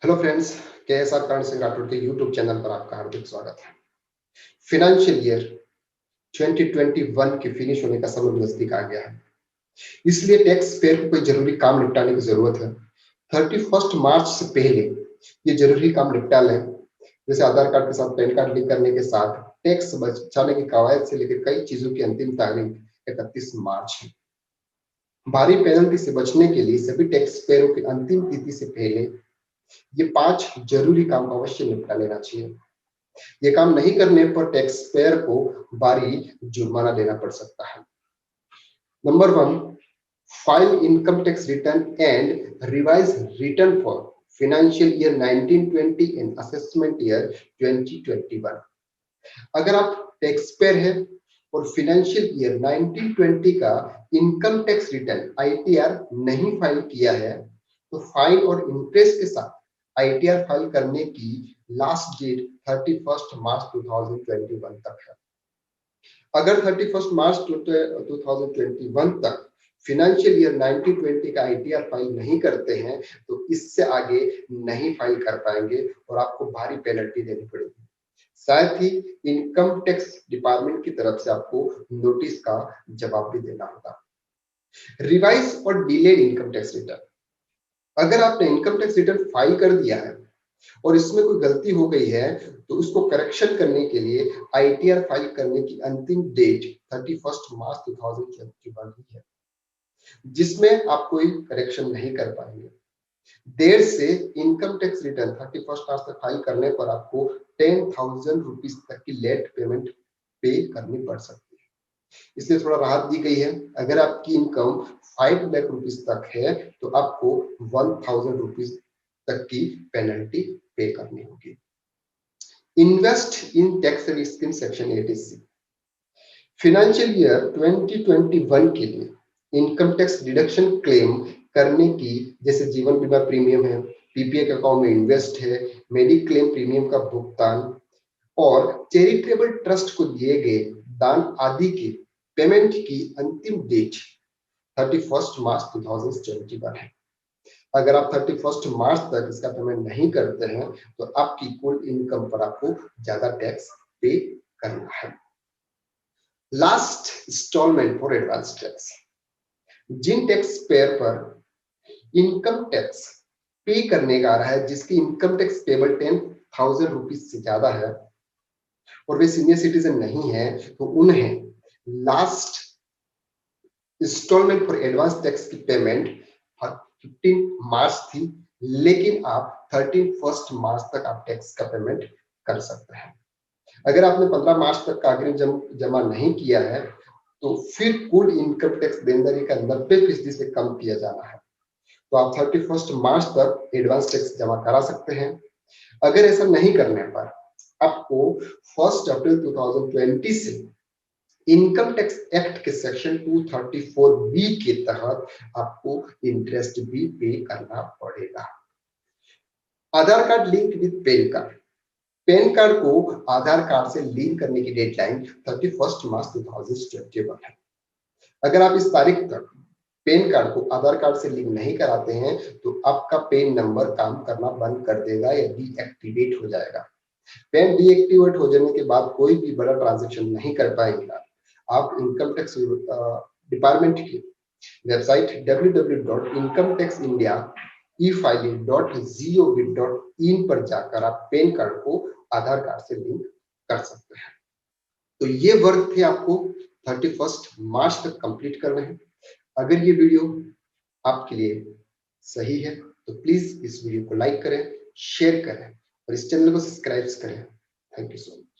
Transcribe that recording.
Hello friends, KSR Karan Singh Rathore के YouTube channel पर आपका हार्दिक स्वागत है। फिनेंशियल ईयर 2021 के फिनिश होने का समय नजदीक आ गया है, इसलिए टैक्स पेयर को कोई जरूरी काम निपटाने की जरूरत है। 31 मार्च से पहले ये जरूरी काम निपटा लें। जैसे आधार कार्ड के साथ पैन कार्ड लिंक करने के साथ टैक्स बचाने की कवायद से लेकर कई चीजों की अंतिम तारीख 31 मार्च है। भारी पेनल्टी से बचने के लिए सभी टैक्स पेयरों की अंतिम तिथि से पहले ये 5 जरूरी काम अवश्य निपटा लेना चाहिए। ये काम नहीं करने पर टैक्स पेयर को भारी जुर्माना देना पड़ सकता है। Number 1, file income tax return and revise return for financial year 1920 and assessment year 2021। अगर आप टैक्स पेयर है और फाइनेंशियल ईयर 1920 का इनकम टैक्स रिटर्न ITR नहीं फाइल किया है तो फाइन और इंटरेस्ट के साथ ITR फाइल करने की लास्ट डेट 31 मार्च 2021 तक है। अगर 31 मार्च 2021 तक फाइनेंशियल ईयर 1920 का ITR फाइल नहीं करते हैं तो इससे आगे नहीं फाइल कर पाएंगे और आपको भारी पेनल्टी देनी पड़ेगी। साथ ही इनकम टैक्स डिपार्टमेंट की तरफ से आपको नोटिस का जवाब भी देना होगा। रिवाइज और डिलेड इनकम टैक्स रिटर्न, अगर आपने इनकम टैक्स रिटर्न फाइल कर दिया है और इसमें कोई गलती हो गई है तो उसको करेक्शन करने के लिए ITR फाइल करने की अंतिम डेट 31 मार्च 2021 ही है, जिसमें आप कोई करेक्शन नहीं कर पाएंगे। देर से इनकम टैक्स रिटर्न 31 मार्च तक फाइल करने पर आपको 10,000 रुपीज तक की लेट पेमेंट पे करनी पड़ सकती है, इसलिए थोड़ा राहत दी गई है। अगर आपकी इनकम 5 लाख रुपीज तक है तो आपको 1,000 रुपीज तक की पेनल्टी पे करनी होगी। Invest in tax scheme section 80C, financial year 2021 के लिए इनकम टैक्स डिडक्शन क्लेम करने की, जैसे जीवन बीमा प्रीमियम है, PPF अकाउंट में इन्वेस्ट है, मेडिक्लेम प्रीमियम का भुगतान और चैरिटेबल ट्रस्ट को दिए गए दान आदि के पेमेंट की अंतिम डेट 31 मार्च 2021 है। अगर आप 31 मार्च तक इसका पेमेंट नहीं करते हैं तो आपकी कुल इनकम पर आपको ज्यादा टैक्स पे करना है। Last instalment for advance tax, जिन टैक्स पेयर पर इनकम टैक्स पे करने का आ रहा है जिसकी इनकम टैक्स पेबल 10,000 रुपीज से ज्यादा है और वे सीनियर सिटीजन नहीं है तो उन्हें last instalment for advance tax की पेमेंट 15 मार्च थी, लेकिन आप 31 मार्च तक आप टैक्स का पेमेंट कर सकते हैं। अगर आपने 15 मार्च तक का अग्रिम जमा नहीं किया है तो फिर कुल इनकम टैक्स देनदारी का 90% से कम किया जाना है, तो आप 31 मार्च तक एडवांस टैक्स जमा करा सकते हैं। अगर ऐसा नहीं करने पर आपको 1 अप्रैल 2020 से इनकम टैक्स एक्ट के सेक्शन 234B के तहत आपको इंटरेस्ट भी पे करना पड़ेगा। Aadhaar card link with PAN card, PAN card को आधार कार्ड से लिंक करने की डेडलाइन 31 मार्च 2021 है। अगर आप इस तारीख तक पैन कार्ड को आधार कार्ड से लिंक नहीं कराते हैं तो आपका पैन नंबर काम करना बंद कर देगा या डीएक्टिवेट हो जाएगा। पैन डीएक्टिवेट हो जाने के बाद कोई भी बड़ा ट्रांजैक्शन नहीं कर पाएंगे। आप इनकम टैक्स डिपार्टमेंट की वेबसाइट www.incometaxindia.e-filing.gov.in पर जाकर आप पैन कार्ड को आधार कार्ड से लिंक कर सकते हैं। तो ये वर्क थे आपको 31 मार्च तक कंप्लीट करने हैं। अगर ये वीडियो आपके लिए सही है तो प्लीज इस वीडियो को लाइक करें, शेयर करें और इस चैनल को सब्सक्राइब करें। Thank you so much.